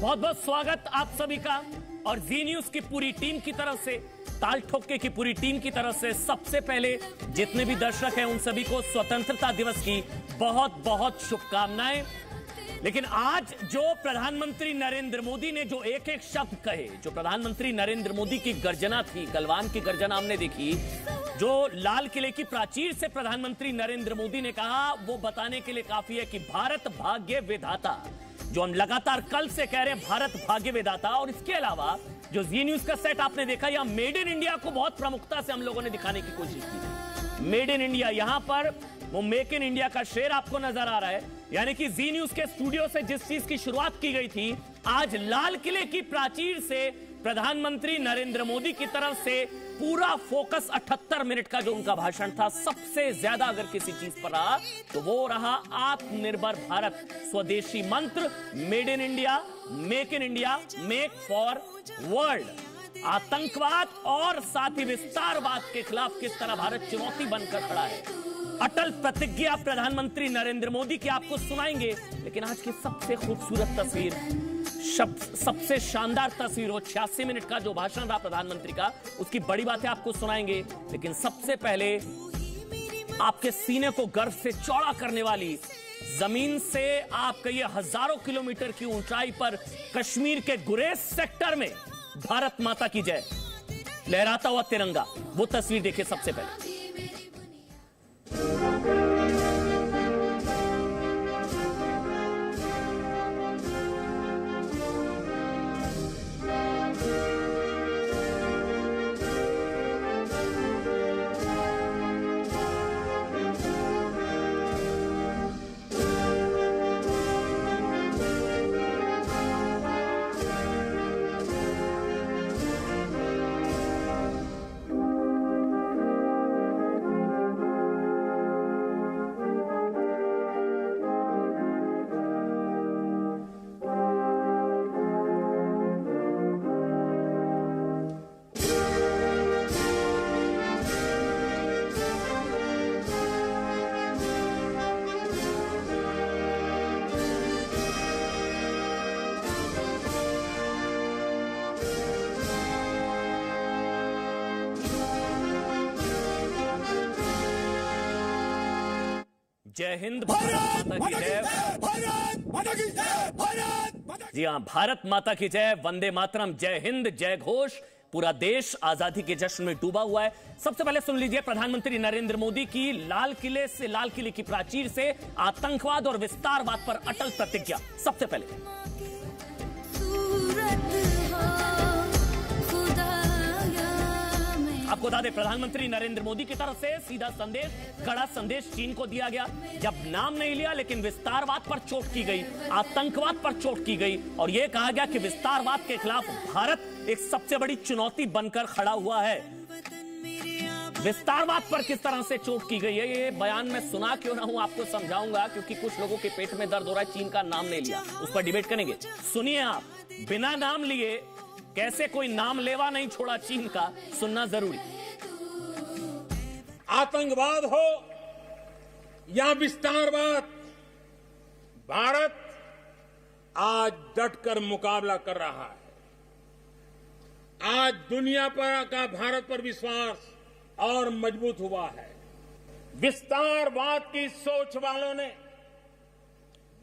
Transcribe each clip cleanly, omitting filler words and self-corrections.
बहुत बहुत स्वागत आप सभी का और जी न्यूज की पूरी टीम की तरफ से, ताल ठोके की पूरी टीम की तरफ से सबसे पहले जितने भी दर्शक हैं उन सभी को स्वतंत्रता दिवस की बहुत बहुत शुभकामनाएं। लेकिन आज जो प्रधानमंत्री नरेंद्र मोदी ने जो एक एक शब्द कहे, जो प्रधानमंत्री नरेंद्र मोदी की गर्जना थी, गलवान की गर्जना हमने देखी, जो लाल किले की प्राचीर से प्रधानमंत्री नरेंद्र मोदी ने कहा, वो बताने के लिए काफी है कि भारत भाग्य विधाता, जो हम लगातार कल से कह रहे हैं, भारत भाग्य विधाता। और इसके अलावा जो जी न्यूज का सेट आपने देखा, यहां मेड इन इंडिया को बहुत प्रमुखता से हम लोगों ने दिखाने की कोशिश की। मेड इन इंडिया, यहां पर वो मेक इन इंडिया का शेर आपको नजर आ रहा है, यानी कि जी न्यूज के स्टूडियो से जिस चीज की शुरुआत की गई थी, आज लाल किले की प्राचीर से प्रधानमंत्री नरेंद्र मोदी की तरफ से पूरा फोकस 78 मिनट का जो उनका भाषण था, सबसे ज्यादा अगर किसी चीज पर रहा तो वो रहा आत्मनिर्भर भारत, स्वदेशी मंत्र, made in India, make in India, make for world. आतंकवाद और साथ ही विस्तारवाद के खिलाफ किस तरह भारत चुनौती बनकर खड़ा है, अटल प्रतिज्ञा प्रधानमंत्री नरेंद्र मोदी की आपको सुनाएंगे। लेकिन आज की सबसे खूबसूरत तस्वीर, सबसे शानदार तस्वीर, वो 86 मिनट का जो भाषण रहा प्रधानमंत्री का, उसकी बड़ी बातें आपको सुनाएंगे। लेकिन सबसे पहले आपके सीने को गर्व से चौड़ा करने वाली, जमीन से आप कहिए हजारों किलोमीटर की ऊंचाई पर कश्मीर के गुरेज सेक्टर में भारत माता की जय, लहराता हुआ तिरंगा, वो तस्वीर देखिए सबसे पहले। जय हिंद, भारत माता की जय, भारत माता की जय, भारत माता। जी हां, भारत माता की जय, वंदे मातरम, जय हिंद, जय घोष। पूरा देश आजादी के जश्न में डूबा हुआ है। सबसे पहले सुन लीजिए प्रधानमंत्री नरेंद्र मोदी की लाल किले की प्राचीर से आतंकवाद और विस्तारवाद पर अटल प्रतिज्ञा। सबसे पहले आपको बता दें, प्रधानमंत्री नरेंद्र मोदी की तरफ से सीधा संदेश, कड़ा संदेश चीन को दिया गया। जब नाम नहीं लिया, लेकिन विस्तारवाद पर चोट की गई, आतंकवाद पर चोट की गई और यह कहा गया कि विस्तारवाद के खिलाफ भारत एक सबसे बड़ी चुनौती बनकर खड़ा हुआ है। विस्तारवाद पर किस तरह से चोट की गई है, ये बयान में सुना क्यों ना हूं, आपको समझाऊंगा, क्योंकि कुछ लोगों के पेट में दर्द हो रहा है, चीन का नाम नहीं लिया, उस पर डिबेट करेंगे। सुनिए आप, बिना नाम लिए कैसे कोई नाम लेवा नहीं छोड़ा चीन का, सुनना जरूरी। आतंकवाद हो या विस्तारवाद, भारत आज डटकर मुकाबला कर रहा है। आज दुनिया पर का भारत पर विश्वास और मजबूत हुआ है। विस्तारवाद की सोच वालों ने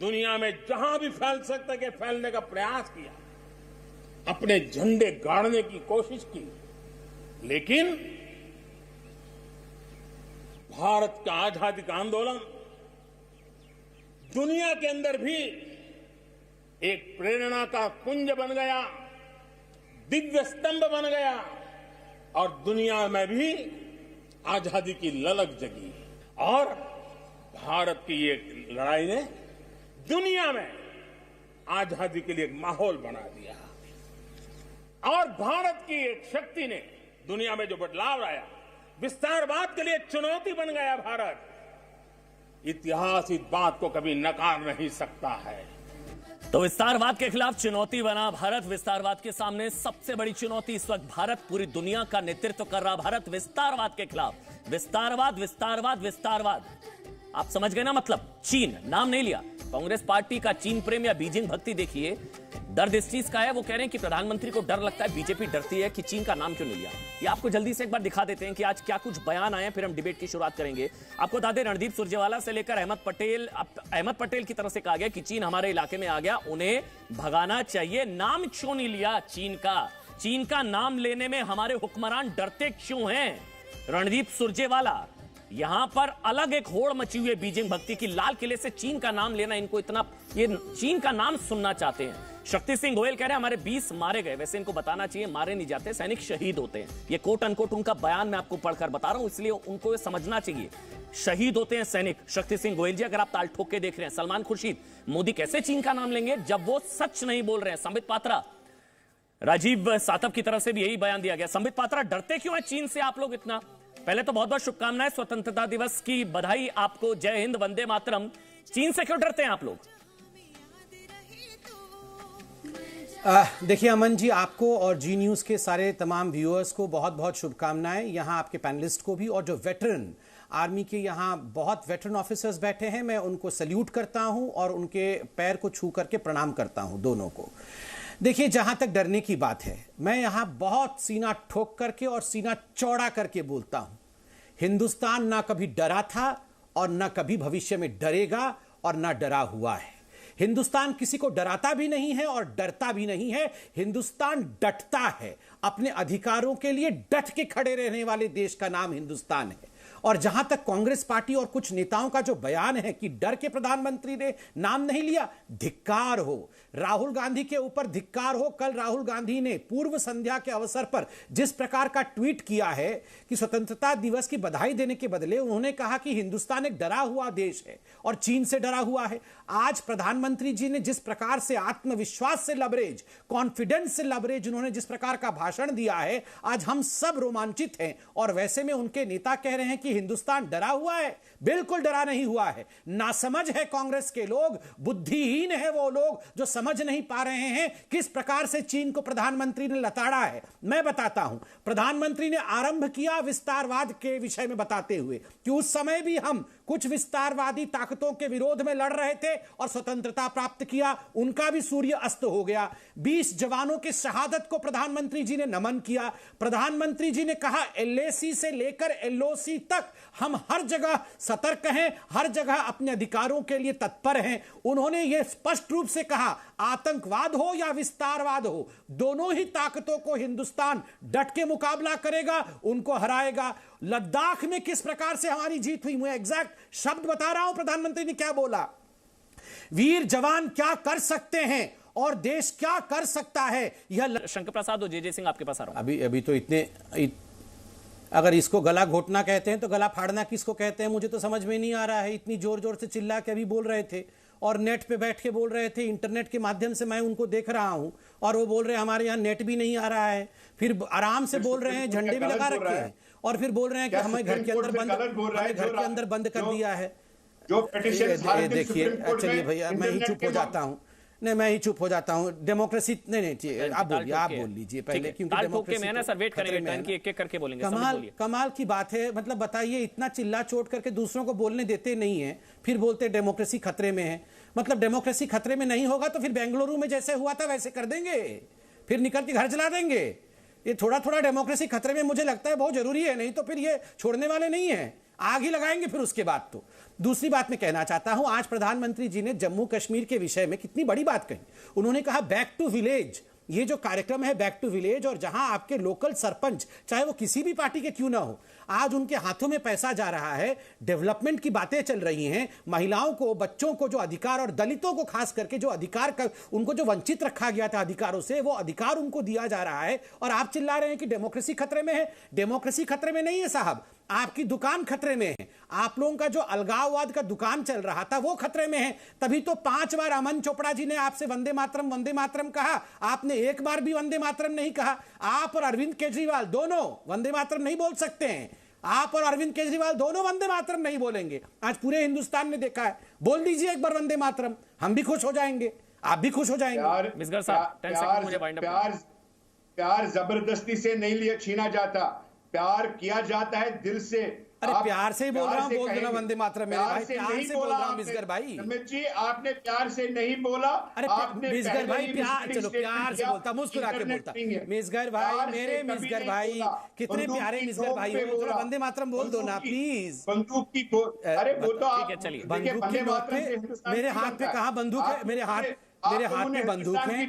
दुनिया में जहां भी फैल सकते के फैलने का प्रयास किया, अपने झंडे गाड़ने की कोशिश की, लेकिन भारत का आजादी का आंदोलन दुनिया के अंदर भी एक प्रेरणा का कुंज बन गया, दिव्य स्तंभ बन गया और दुनिया में भी आजादी की ललक जगी। और भारत की ये लड़ाई ने दुनिया में आजादी के लिए एक माहौल बना दिया और भारत की एक शक्ति ने दुनिया में जो बदलाव लाया, विस्तारवाद के लिए चुनौती बन गया भारत। इतिहास इस बात को कभी नकार नहीं सकता है। तो विस्तारवाद के खिलाफ चुनौती बना भारत। विस्तारवाद के सामने सबसे बड़ी चुनौती इस वक्त भारत, पूरी दुनिया का नेतृत्व कर रहा भारत विस्तारवाद के खिलाफ। विस्तारवाद, विस्तारवाद, विस्तारवाद, आप समझ गए ना, मतलब चीन, नाम नहीं लिया, कांग्रेस पार्टी का चीन प्रेम या बीजिंग भक्ति देखिए, दर्द इस चीज का है, वो कह रहे हैं कि प्रधानमंत्री को डर लगता है, बीजेपी डरती है कि चीन का नाम क्यों नहीं लिया। ये आपको जल्दी से एक बार दिखा देते हैं कि आज क्या कुछ बयान आए, फिर हम डिबेट की शुरुआत करेंगे। आपको बता दें, रणदीप सुरजेवाला से लेकर अहमद पटेल की तरफ से कहा गया कि चीन हमारे इलाके में आ गया, उन्हें भगाना चाहिए। नाम क्यों नहीं लिया चीन का? चीन का नाम लेने में हमारे हुक्मरान डरते क्यों हैं? रणदीप सुरजेवाला, यहां पर अलग एक होड़ मची हुई है बीजिंग भक्ति की। लाल किले से चीन का नाम लेना इनको इतना, ये चीन का नाम सुनना चाहते हैं। शक्ति सिंह गोयल कह रहे हैं हमारे 20 मारे गए। वैसे इनको बताना चाहिए मारे नहीं जाते, सैनिक शहीद होते हैं। ये कोट अनकोट उनका बयान मैं आपको पढ़कर बता रहा हूं, इसलिए उनको ये समझना चाहिए, शहीद होते हैं सैनिक। शक्ति सिंह गोयल जी, अगर आप ताल ठोक के देख रहे हैं। सलमान खुर्शीद, मोदी कैसे चीन का नाम लेंगे जब वो सच नहीं बोल रहे हैं। संबित पात्रा, राजीव सातव की तरफ से भी यही बयान दिया गया। संबित पात्रा, डरते क्यों है चीन से आप लोग इतना? पहले तो बहुत बहुत शुभकामनाएं, स्वतंत्रता दिवस की बधाई आपको। जय हिंद, वंदे मातरम। चीन से क्यों डरते हैं आप लोग? देखिए अमन जी, आपको और जी न्यूज के सारे तमाम व्यूअर्स को बहुत बहुत शुभकामनाएं। यहाँ आपके पैनलिस्ट को भी, और जो वेटरन आर्मी के यहाँ बहुत वेटरन ऑफिसर्स बैठे हैं, मैं उनको सल्यूट करता हूं और उनके पैर को छू करके प्रणाम करता हूं, दोनों को। देखिए, जहां तक डरने की बात है, मैं यहां बहुत सीना ठोक करके और सीना चौड़ा करके बोलता हूं, हिंदुस्तान ना कभी डरा था और ना कभी भविष्य में डरेगा और ना डरा हुआ है। हिंदुस्तान किसी को डराता भी नहीं है और डरता भी नहीं है। हिंदुस्तान डटता है, अपने अधिकारों के लिए डट के खड़े रहने वाले देश का नाम हिंदुस्तान है। और जहां तक कांग्रेस पार्टी और कुछ नेताओं का जो बयान है कि डर के प्रधानमंत्री ने नाम नहीं लिया, धिक्कार हो, राहुल गांधी के ऊपर धिक्कार हो। कल राहुल गांधी ने पूर्व संध्या के अवसर पर जिस प्रकार का ट्वीट किया है कि स्वतंत्रता दिवस की बधाई देने के बदले उन्होंने कहा कि हिंदुस्तान एक डरा हुआ देश है और चीन से डरा हुआ है। आज प्रधानमंत्री जी ने जिस प्रकार से आत्मविश्वास से लबरेज, कॉन्फिडेंस से लबरेज उन्होंने जिस प्रकार का भाषण दिया है, आज हम सब रोमांचित हैं। और वैसे में उनके नेता कह रहे हैं कि हिंदुस्तान डरा हुआ है। बिल्कुल डरा नहीं हुआ है। नासमझ है कांग्रेस के लोग, बुद्धिहीन है वो लोग जो समझ नहीं पा रहे हैं किस प्रकार से चीन को प्रधानमंत्री ने लताड़ा है। मैं बताता हूं, प्रधानमंत्री ने आरंभ किया विस्तारवाद के विषय में बताते हुए कि उस समय भी हम कुछ विस्तारवादी ताकतों के विरोध में लड़ रहे थे और स्वतंत्रता प्राप्त किया, उनका भी सूर्य अस्त हो गया। 20 जवानों की शहादत को प्रधानमंत्री जी ने नमन किया। प्रधानमंत्री जी ने कहा एलएसी से लेकर एलओसी तक हम हर जगह सतर्क हैं, हर जगह अपने अधिकारों के लिए तत्पर हैं। उन्होंने यह स्पष्ट रूप से कहा, आतंकवाद हो या विस्तारवाद हो, दोनों ही ताकतों को हिंदुस्तान डट के मुकाबला करेगा, उनको हराएगा। लद्दाख में किस प्रकार से हमारी जीत हुई, मैं एग्जैक्ट शब्द बता रहा हूं, प्रधानमंत्री ने क्या बोला, वीर जवान क्या कर सकते हैं और देश क्या कर सकता है। यह शंकर प्रसाद और जे सिंह आपके पास आ रहा हूं। अभी तो अगर इसको गला घोटना कहते हैं तो गला फाड़ना किसको कहते हैं, मुझे तो समझ में नहीं आ रहा है। इतनी जोर जोर से चिल्ला के अभी बोल रहे थे और नेट पे बैठ के बोल रहे थे, इंटरनेट के माध्यम से मैं उनको देख रहा हूं और वो बोल रहे हैं हमारे यहाँ नेट भी नहीं आ रहा है। फिर आराम से बोल रहे हैं, झंडे भी लगा रखे हैं और फिर बोल रहे हैं कि हमें घर के अंदर बंद कर दिया है। देखिए, चलिए भैया, मैं ही चुप हो जाता हूं। नहीं, मैं ही चुप हो जाता हूं। डेमोक्रेसी नहीं, आप बोल लीजिए पहले, क्योंकि कमाल की बात है। मतलब बताइए, इतना चिल्ला चोट करके दूसरों को बोलने देते नहीं है, फिर बोलते डेमोक्रेसी खतरे में है। मतलब डेमोक्रेसी खतरे में नहीं होगा तो फिर बेंगलुरु में जैसे हुआ था वैसे कर देंगे, फिर निकल के घर चला देंगे। ये थोड़ा थोड़ा डेमोक्रेसी खतरे में मुझे लगता है बहुत जरूरी है, नहीं तो फिर ये छोड़ने वाले नहीं है, आग ही लगाएंगे फिर उसके बाद। तो दूसरी बात मैं कहना चाहता हूं, आज प्रधानमंत्री जी ने जम्मू कश्मीर के विषय में कितनी बड़ी बात कही। उन्होंने कहा बैक टू विलेज, ये जो कार्यक्रम है बैक टू विलेज, और जहां आपके लोकल सरपंच चाहे वो किसी भी पार्टी के क्यों ना हो, आज उनके हाथों में पैसा जा रहा है, डेवलपमेंट की बातें चल रही हैं, महिलाओं को, बच्चों को जो अधिकार, और दलितों को खास करके जो अधिकार का उनको जो वंचित रखा गया था अधिकारों से, वो अधिकार उनको दिया जा रहा है। और आप चिल्ला रहे हैं कि डेमोक्रेसी खतरे में है। डेमोक्रेसी खतरे में नहीं है साहब, आपकी दुकान खतरे में है। आप लोगों का जो अलगाववाद का दुकान चल रहा था वो खतरे में है। तभी तो 5 बार अमन चोपड़ा जी ने आपसे वंदे मातरम कहा, आपने एक बार भी वंदे मातरम नहीं कहा। आप और अरविंद केजरीवाल दोनों वंदे मातरम नहीं बोल सकते हैं, आप और अरविंद केजरीवाल दोनों वंदे मातरम नहीं बोलेंगे। आज पूरे हिंदुस्तान ने देखा है। बोल दीजिए एक बार वंदे मातरम, हम भी खुश हो जाएंगे, आप भी खुश हो जाएंगे। मिसगर साहब, 10 सेकंड मुझे वाइंड अप। प्यार जबरदस्ती से नहीं लिया, छीना जाता, प्यार किया जाता है दिल से, अरे आप प्यार से ही बोल रहा हूँ, बोल देना कहेंगे। वंदे मातरम मेरे भाई, प्यार नहीं से बोल बोला रहा हूँ आपने। मिसगर भाई। अमित जी आपने प्यार से नहीं बोला। अरे आपने मिसगर पहले भाई ही प्यार, misleading चलो प्यार statement से दिया, बोलता, मुस्कुरा के इंटरनेट बोलता। नहीं है। मिसगर भाई, प्यार से मेरे कभी मिसगर नहीं भाई, बोला। कितने बंदूक प्यारे की मिसगर नोक भाई पे हो, जरा बोला। वंदे मातरम बोल दो ना बंदूक की- प्लीज। बंदूक की अरे वो तो आप ठीक है, चलिए। देखिए, बंदूक की वंदे नोक मातरम से पे, हिंदुस्तान मेरे की हाथ बनता पे कहाँ बंदूक है? मेरे हाथ में बंदूक है,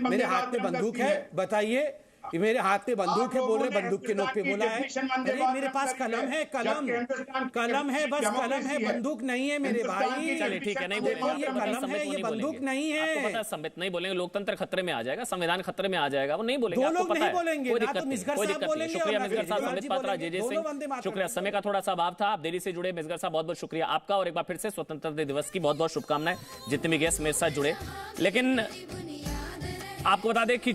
मेरे हाथ में बंदूक है, बताइए। ये मेरे हाथ पे बंदूक है, बोल रहे बंदूक के नोक पे बोला है। अरे मेरे पास कलम है, कलम है, बस कलम है, बंदूक नहीं है मेरे भाई। चलिए ठीक है, नहीं देखो बोलेंगे, ये आपको पता है, कलम संबित है, वो ये नहीं बंदूक बोलेंगे। नहीं आपको पता है। है संबित नहीं बोलेंगे, लोकतंत्र खतरे में आ जाएगा, संविधान खतरे में आ जाएगा, वो नहीं बोलेंगे। दो आपको लोग पता नहीं है, बोलेंगे, कोई ना दिक्कत तो नहीं, मिसगर कोई साहब दिक्कत नहीं। बोलेंगे और शुक्रिया ना मिसगर साहब, केजरीवाल संबित जी पात्रा, बोलेंगे, जे दोनों वंदे सिंह, मातरम शुक्रिया। समय का थोड़ा सा अभाव था, आप देरी से जुड़े मिसगर साहब, बहुत बहुत शुक्रिया आपका, और एक बार फिर से स्वतंत्रता दिवस की बहुत बहुत शुभकामनाएं जितने भी गेस्ट मेरे साथ जुड़े। लेकिन आपको बता दें कि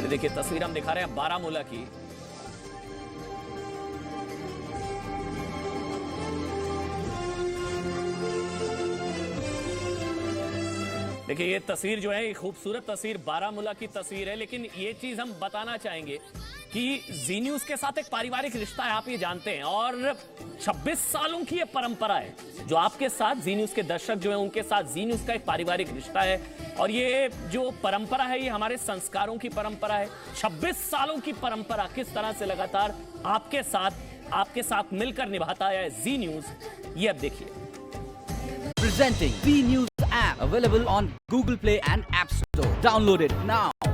देखिए तस्वीर हम दिखा रहे हैं बारामूला की। देखिए ये तस्वीर जो है, ये खूबसूरत तस्वीर बारामूला की तस्वीर है, लेकिन ये चीज हम बताना चाहेंगे कि जी न्यूज के साथ एक पारिवारिक रिश्ता है, आप ये जानते हैं, और 26 सालों की ये परंपरा है जो आपके साथ जी न्यूज के दर्शक जो हैं उनके साथ जी न्यूज का एक पारिवारिक रिश्ता है। और ये जो परंपरा है, ये हमारे संस्कारों की परंपरा है। 26 सालों की परंपरा किस तरह से लगातार आपके साथ मिलकर निभाता है जी न्यूज, ये अब देखिए। Presenting V News app, available on Google Play and App Store. Download it now.